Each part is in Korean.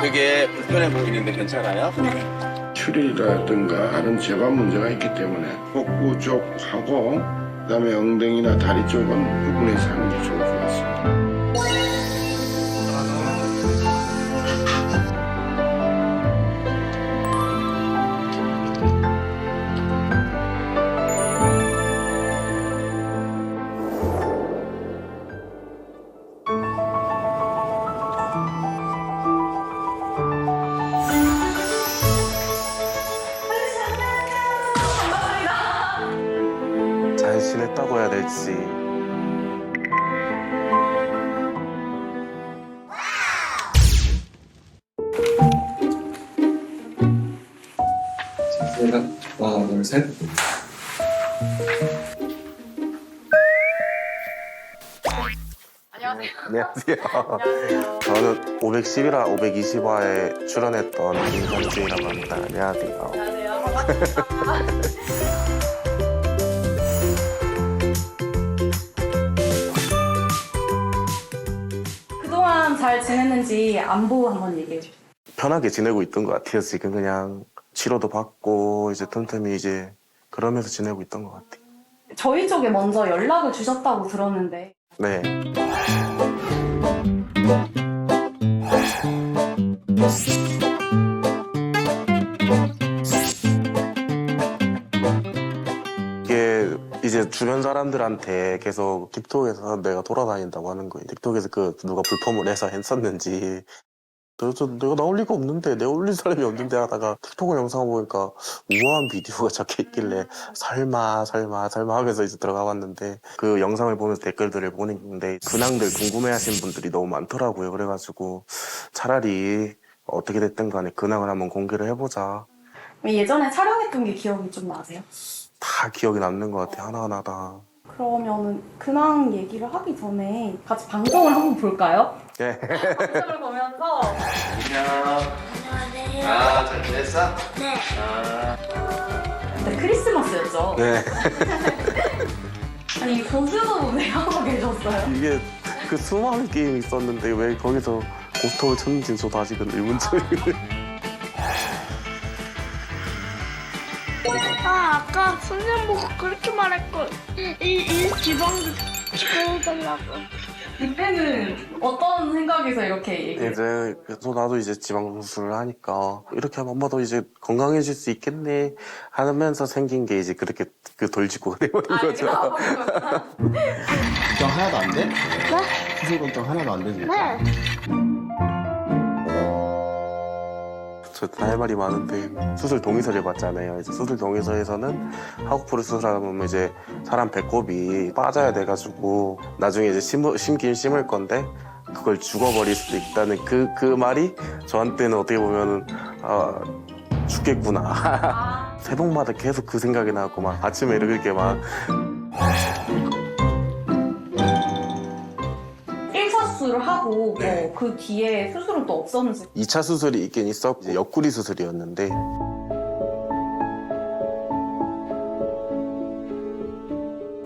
그게 불편해 보이는데 괜찮아요? 추리라든가 다른 제관 문제가 있기 때문에 복부 쪽하고 그다음에 엉덩이나 다리 쪽은 구분해서 하는 게 좋을 것 같습니다. 잘 지냈다고 해야 될지. 하나, 둘, 셋. 안녕하세요. 안녕하세요. 안녕하세요. 저는 510이라 520화에 출연했던 김정지라고 합니다. 안녕하세요. 안녕하세요. 반갑습니다. 그동안 잘 지냈는지 안부 한번 얘기해 주세요. 편하게 지내고 있던 것 같아요. 지금 그냥 치료도 받고 이제 틈틈이 이제 그러면서 지내고 있던 것 같아요. 저희 쪽에 먼저 연락을 주셨다고 들었는데 네. 이게 이제 주변 사람들한테 계속 틱톡에서 내가 돌아다닌다고 하는 거예요. 틱톡에서 그 누가 불펌을 해서 했었는지 내가 나올 리가 없는데 내가 올릴 사람이 없는데 하다가 틱톡 영상을 보니까 우아한 비디오가 적혀있길래 설마 하면서 이제 들어가 봤는데 그 영상을 보면서 댓글들을 보는데 근황들 궁금해하시는 분들이 너무 많더라고요. 그래가지고 차라리 어떻게 됐든 간에 근황을 한번 공개를 해보자. 예전에 촬영했던 게 기억이 좀 나세요? 다 기억이 남는 것 같아. 하나하나 다. 그러면은 근황 얘기를 하기 전에 같이 방송을 한번 볼까요? 네. 방송을 보면서 안녕. 안녕하세요. 아, 잘 지냈어? 네. 아, 그때 크리스마스였죠? 네. 아니 고수도 왜 하고 계셨어요? 이게 그 수많은 게임이 있었는데 왜 거기서 고스톱을 쳤는지 저도 아직은 의문점이. 아까 선생님 보고 그렇게 말했걸. 이 지방도 찍어달라고. 이 팬은 어떤 생각에서 이렇게 얘기해요? 이제 그래서 나도 이제 지방 수술을 하니까 이렇게 하면 엄마도 이제 건강해질 수 있겠네 하면서 생긴 게 이제 그렇게 그 돌직구가 돼버린 아, 거죠. 이거 아팠구나. 걱정 하나도 안 돼? 네? 수술 걱정 하나도 안 되지? 네. 저할 말이 많은데 수술 동의서를 받잖아요. 이제 수술 동의서에서는 하국부를 수술하면 이제 사람 배꼽이 빠져야 돼가지고 나중에 이제 심긴 심을 건데 그걸 죽어버릴 수도 있다는 그 말이 저한테는 어떻게 보면은 아 죽겠구나. 새벽마다 계속 그 생각이 나고 막 아침에 이렇게 막 1차 수술을 하고 네. 뭐 그 뒤에 수술은 또 없었는지 2차 수술이 있긴 있었고 이제 옆구리 수술이었는데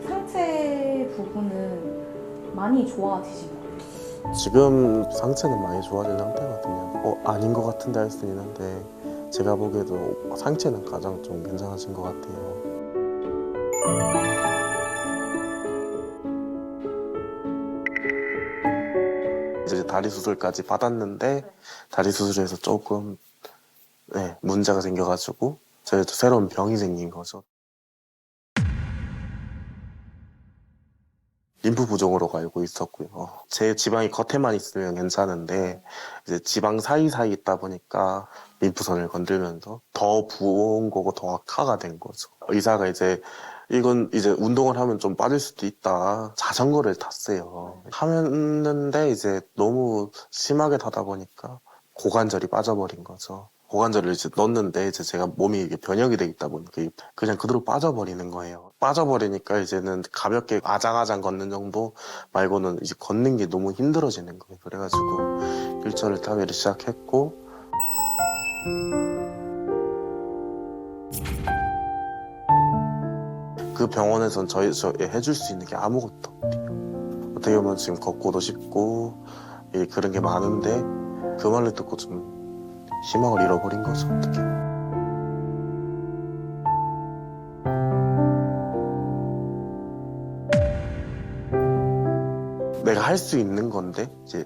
상체 부분은 많이 좋아지신 거예요? 지금 상체는 많이 좋아진 상태거든요. 아닌 것 같은데 할 수 있는데 제가 보기에도 상체는 가장 좀 괜찮아진 것 같아요. 이제 다리 수술까지 받았는데 다리 수술에서 조금 문제가 생겨가지고 저희도 새로운 병이 생긴 거죠. 림프 부종으로 알고 있었고요. 제 지방이 겉에만 있으면 괜찮은데 이제 지방 사이사이 있다 보니까 림프선을 건들면서 더 부은 거고 더 악화가 된 거죠. 의사가 이제 이건 이제 운동을 하면 좀 빠질 수도 있다. 자전거를 탔어요. 하는데 이제 너무 심하게 타다 보니까 고관절이 빠져버린 거죠. 고관절을 이제 넣었는데 이제 제가 몸이 이게 변형이 돼 있다 보니까 그냥 그대로 빠져버리는 거예요. 빠져버리니까 이제는 가볍게 아장아장 걷는 정도 말고는 이제 걷는 게 너무 힘들어지는 거예요. 그래가지고 휠체어를 타기를 시작했고 그 병원에선 저희 해줄 수 있는 게 아무것도 없대요. 어떻게 보면 지금 걷고도 싶고 그런 게 많은데 그 말을 듣고 좀 희망을 잃어버린 거죠. 어떻게. 내가 할 수 있는 건데 이제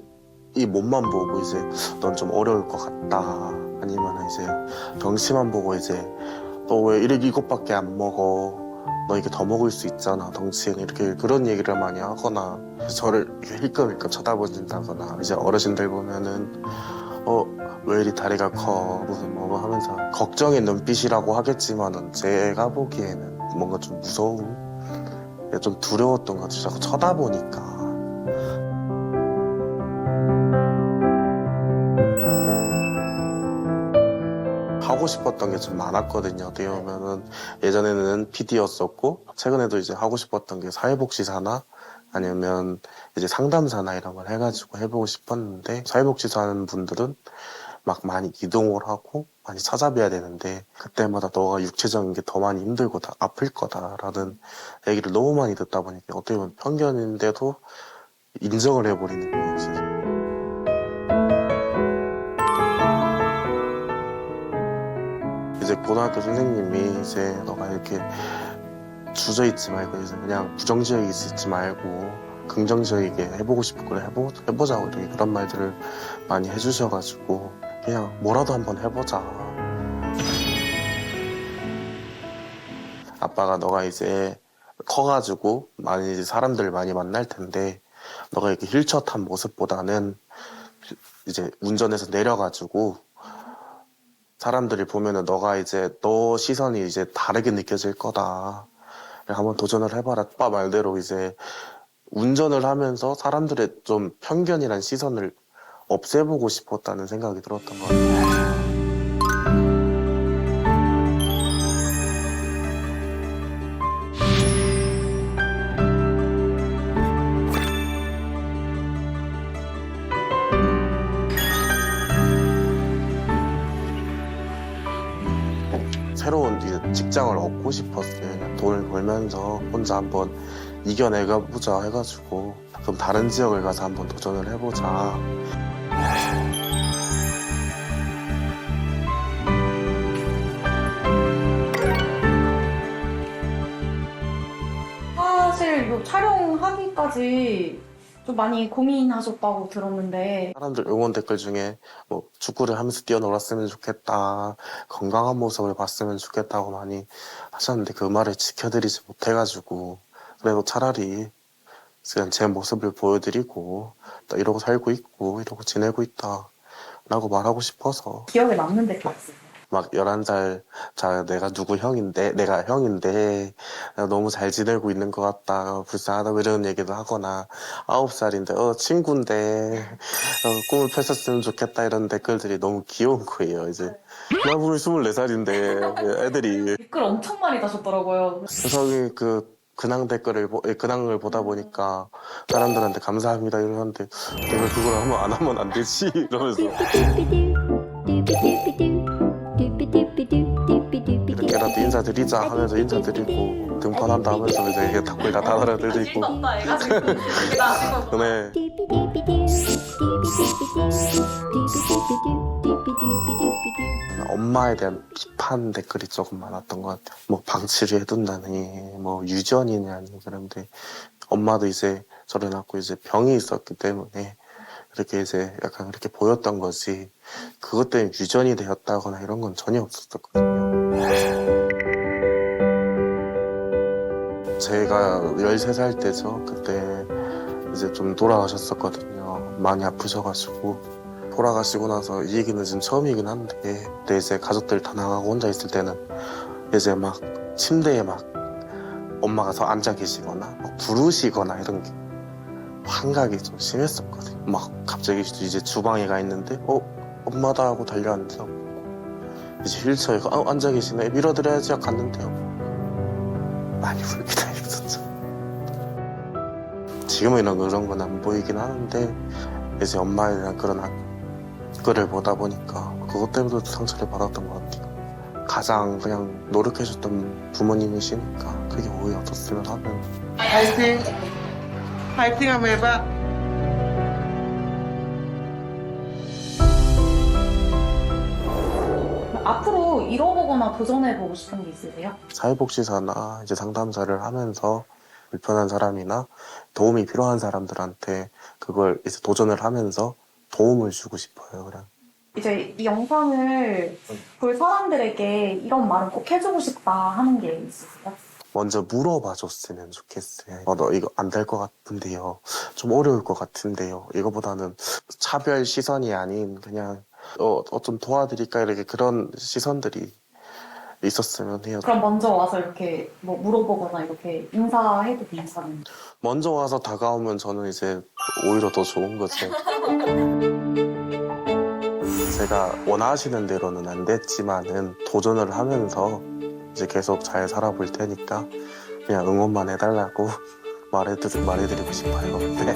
이 몸만 보고 이제 넌 좀 어려울 것 같다, 아니면 이제 덩치만 보고 이제 너 왜 이것밖에 안 먹어, 너 이게 더 먹을 수 있잖아 덩치는, 이렇게 그런 얘기를 많이 하거나 저를 이렇게 힐끔힐끔 쳐다보신다거나, 이제 어르신들 보면은 왜 이리 다리가 커 무슨 뭐 하면서 걱정의 눈빛이라고 하겠지만은 제가 보기에는 뭔가 좀 무서운, 좀 두려웠던 것 같아요. 자꾸 쳐다보니까. 하고 싶었던 게 좀 많았거든요. 어떻게 보면은 예전에는 PD였었고 최근에도 이제 하고 싶었던 게 사회복지사나 아니면 이제 상담사나 이런 걸 해가지고 해보고 싶었는데, 사회복지사 하는 분들은 막 많이 이동을 하고 많이 찾아뵈야 되는데 그때마다 너가 육체적인 게 더 많이 힘들고 다 아플 거다라는 얘기를 너무 많이 듣다 보니까 어떻게 보면 편견인데도 인정을 해버리는 거예요. 진짜. 이제 고등학교 선생님이 이제 너가 이렇게 주저있지 말고 이제 그냥 부정적이게 있지 말고 긍정적이게 해보고 싶은 걸 해보자고 이렇게 그런 말들을 많이 해주셔가지고 그냥 뭐라도 한번 해보자. 아빠가 너가 이제 커가지고 많이 이제 사람들 많이 만날 텐데 너가 이렇게 휠체어 탄 모습보다는 이제 운전해서 내려가지고 사람들이 보면은 너가 이제 너 시선이 이제 다르게 느껴질 거다. 한번 도전을 해봐라. 아빠 말대로 이제 운전을 하면서 사람들의 좀 편견이란 시선을 없애보고 싶었다는 생각이 들었던 것 같아요. 새로운 이제 직장을 얻고 싶었어요. 그냥 돈을 벌면서 혼자 한번 이겨내가 보자 해가지고 그럼 다른 지역을 가서 한번 도전을 해보자. 사실 이 촬영하기까지 좀 많이 고민하셨다고 들었는데 사람들 응원 댓글 중에 뭐 축구를 하면서 뛰어놀았으면 좋겠다, 건강한 모습을 봤으면 좋겠다고 많이 하셨는데 그 말을 지켜드리지 못해가지고 그래도 차라리 그냥 제 모습을 보여드리고 나 이러고 살고 있고 이러고 지내고 있다 라고 말하고 싶어서. 기억에 남는 댓글 있어요. 막 11살 내가 내가 형인데 너무 잘 지내고 있는 것 같다, 불쌍하다 이런 얘기도 하거나 9살인데 친구인데 꿈을 펼쳤으면 좋겠다 이런 댓글들이 너무 귀여운 거예요. 이제 나 분명 24살인데 애들이. 댓글 엄청 많이 다셨더라고요. 그래서 근황을 보다 보니까 사람들한테 감사합니다 이러는데 내가 그걸 안 하면 안 되지 이러면서 이렇게라도 인사드리자 하면서 인사드리고 등판한다 하면서 이제 댓글 다 달아드리고. 맞다 애가 지금 나시고 네. 엄마에 대한 비판 댓글이 조금 많았던 것 같아요. 뭐 방치를 해둔다니, 뭐 유전이냐니. 그런데 엄마도 이제 저를 낳고 이제 병이 있었기 때문에 이렇게 이제 약간 그렇게 보였던 거지, 그것 때문에 유전이 되었다거나 이런 건 전혀 없었거든요. 제가 13살 때죠. 그때 이제 좀 돌아가셨었거든요. 많이 아프셔가지고. 돌아가시고 나서 이 얘기는 지금 처음이긴 한데, 그때 이제 가족들 다 나가고 혼자 있을 때는 이제 막 침대에 막 엄마가 서 앉아 계시거나 막 부르시거나 이런 게 환각이 좀 심했었거든요. 막 갑자기 이제 주방에 가 있는데 엄마다 하고 달려앉아서 이제 휠체어에 앉아 계시네, 밀어드려야지 하고 갔는데요. 많이 울게 당했었죠. 지금은 그런 건 안 보이긴 하는데 이제 엄마에 대한 그런 댓글을 보다 보니까 그것 때문에도 상처를 받았던 것 같아요. 가장 그냥 노력해줬던 부모님이시니까 그게 오해 없었으면 하는. 파이팅! 파이팅 한번 해봐. 앞으로 잃어보거나 도전해보고 싶은 게 있으세요? 사회복지사나 이제 상담사를 하면서 불편한 사람이나 도움이 필요한 사람들한테 그걸 이제 도전을 하면서 도움을 주고 싶어요. 그냥. 이제 이 영상을 볼 사람들에게 이런 말을 꼭 해주고 싶다 하는 게 있으세요? 먼저 물어봐 줬으면 좋겠어요. 너 이거 안 될 것 같은데요. 좀 어려울 것 같은데요. 이거보다는 차별 시선이 아닌 그냥 좀 도와드릴까 이렇게 그런 시선들이 있었으면 해요. 그럼 먼저 와서 이렇게 뭐 물어보거나 이렇게 인사해도 괜찮은데. 먼저 와서 다가오면 저는 이제 오히려 더 좋은 거죠. 제가 원하시는 대로는 안 됐지만은 도전을 하면서 이제 계속 잘 살아볼 테니까 그냥 응원만 해달라고 말해드리고 싶어요. 네.